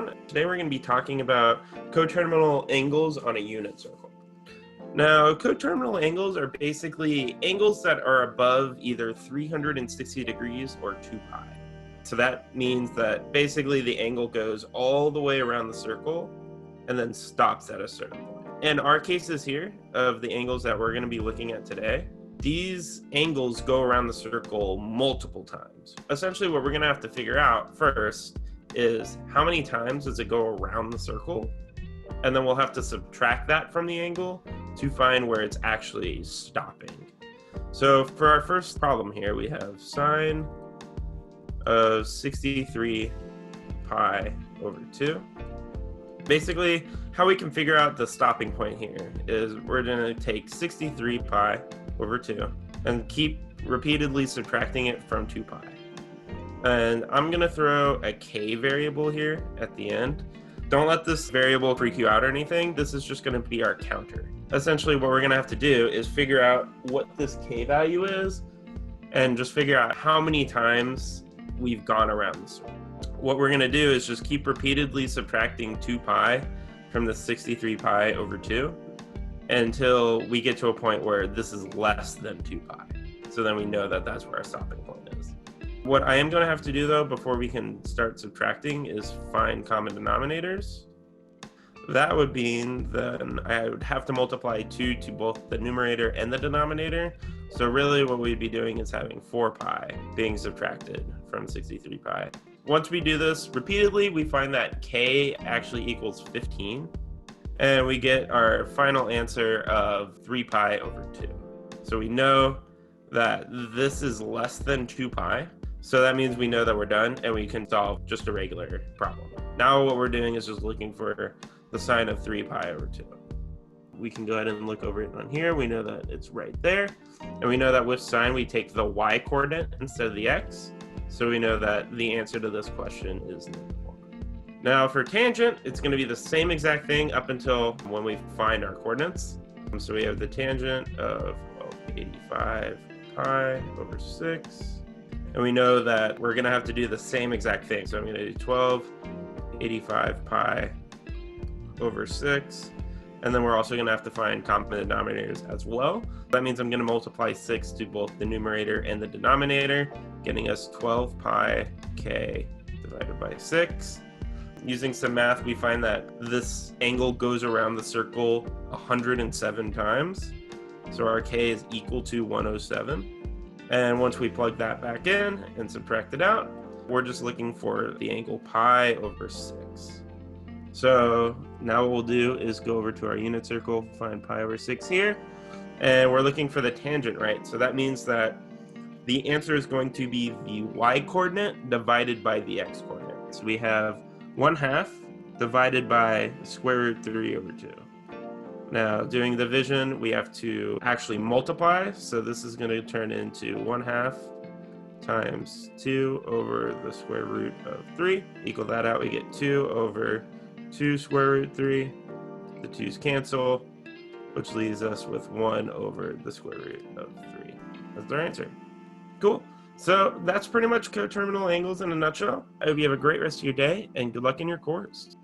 everyone. Today we're going to be talking about coterminal angles on a unit circle. Now, coterminal angles are basically angles that are above either 360 degrees or 2 pi. So that means that basically the angle goes all the way around the circle and then stops at a certain point. In our cases here, of the angles that we're going to be looking at today, these angles go around the circle multiple times. Essentially, what we're going to have to figure out first is how many times does it go around the circle, and then we'll have to subtract that from the angle to find where it's actually stopping. So for our first problem here, we have sine of 63 pi over 2. Basically, how we can figure out the stopping point here is we're going to take 63 pi over 2 and keep repeatedly subtracting it from 2 pi. And I'm going to throw a k variable here at the end. Don't let this variable freak you out or anything. This is just going to be our counter. Essentially, what we're going to have to do is figure out what this k value is and just figure out how many times we've gone around the circle. What we're going to do is just keep repeatedly subtracting 2 pi from the 63 pi over 2 until we get to a point where this is less than 2 pi. So then we know that that's where our stopping point is. What I am going to have to do, though, before we can start subtracting is find common denominators. That would mean then I would have to multiply 2 to both the numerator and the denominator. So really what we'd be doing is having 4 pi being subtracted from 63 pi. Once we do this repeatedly, we find that k actually equals 15. And we get our final answer of 3 pi over 2. So we know that this is less than 2 pi. So that means we know that we're done and we can solve just a regular problem. Now what we're doing is just looking for the sine of 3 pi over 2. We can go ahead and look over it on here. We know that it's right there. And we know that with sine, we take the y coordinate instead of the x. So we know that the answer to this question is negative 1. Now for tangent, it's going to be the same exact thing up until when we find our coordinates. So we have the tangent of 85 pi over 6. And we know that we're going to have to do the same exact thing. So I'm going to do 12, 85 pi over 6. And then we're also going to have to find common denominators as well. That means I'm going to multiply 6 to both the numerator and the denominator, getting us 12 pi k divided by 6. Using some math, we find that this angle goes around the circle 107 times. So our k is equal to 107. And once we plug that back in and subtract it out, we're just looking for the angle pi over 6. So now what we'll do is go over to our unit circle, find pi over 6 here, and we're looking for the tangent, right? So that means that the answer is going to be the y coordinate divided by the x coordinate. So we have 1/2 divided by square root 3 over 2. Now, doing division, we have to actually multiply. So this is going to turn into 1/2 times 2 over the square root of 3. Equal that out, we get 2 over 2 square root 3. The 2's cancel, which leaves us with 1 over the square root of 3. That's our answer. Cool. So that's pretty much coterminal angles in a nutshell. I hope you have a great rest of your day and good luck in your course.